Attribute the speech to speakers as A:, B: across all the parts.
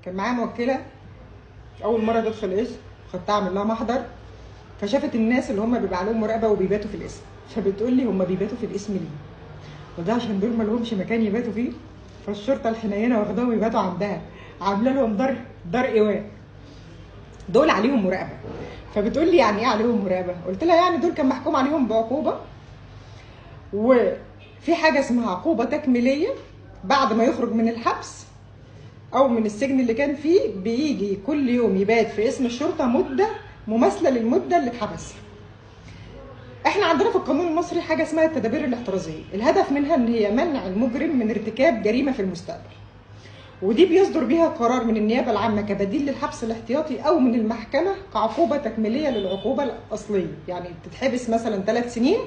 A: كان معايا موكله اول مره تدخل القسم، خدتها اعمل لها محضر، فشافت الناس اللي هم بيبقى عليهم مراقبه وبيباتوا في القسم، فبتقول لي هم بيباتوا في القسم ليه؟ وده عشان دول ما لهمش مكان يباتوا فيه، فالشرطه الحنينه واخداهم يباتوا عندها، عامله لهم دار ايواء. دول عليهم مراقبه. فبتقول لي يعني ايه عليهم مراقبه؟ قلت لها يعني دول كان محكوم عليهم بعقوبه، وفي حاجه اسمها عقوبه تكميليه، بعد ما يخرج من الحبس او من السجن اللي كان فيه بيجي كل يوم يبات في اسم الشرطه مده مماثله للمده اللي اتحبس. احنا عندنا في القانون المصري حاجه اسمها التدابير الاحترازيه، الهدف منها ان هي منع المجرم من ارتكاب جريمه في المستقبل، ودي بيصدر بيها قرار من النيابه العامه كبديل للحبس الاحتياطي او من المحكمه كعقوبه تكميليه للعقوبه الاصليه، يعني بتتحبس مثلا 3 سنين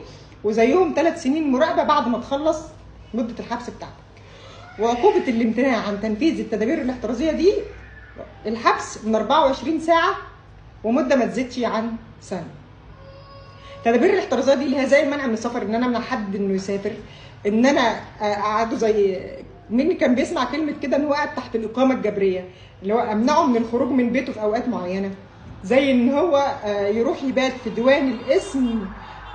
A: وزيهم 3 سنين مراقبه بعد ما تخلص مده الحبس بتاعتك. وعقوبه الامتناع عن تنفيذ التدابير الاحترازيه دي الحبس من 24 ساعه ومده ما تزيدش عن سنه. التدابير الاحترازيه دي اللي هي زي المنع من السفر، ان انا امنع حد انه يسافر، ان انا اقعده زي مين كان بيسمع كلمه كده ان هو قاعد تحت الاقامه الجبريه، اللي هو امنعه من الخروج من بيته في اوقات معينه، زي ان هو يروح يبات في ديوان القسم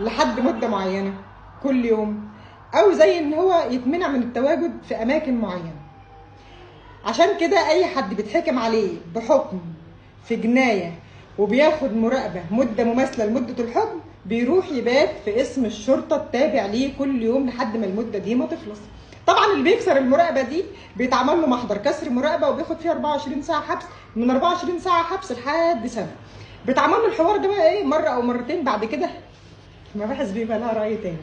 A: لحد مده معينه كل يوم، او زي ان هو يتمنع من التواجد في اماكن معينه. عشان كده اي حد بيتحكم عليه بحكم في جنايه وبياخد مراقبه مده مماثله لمده الحكم بيروح يبات في اسم الشرطه التابع ليه كل يوم لحد ما المده دي ما تخلص. طبعا اللي بيكسر المراقبه دي بيتعمل له محضر كسر مراقبه وبياخد فيه 24 ساعه حبس، من 24 ساعه حبس لحد سنه. بيتعمل له الحوار ده بقى ايه مره او مرتين، بعد كده المباحث بيبقى لها راي تاني.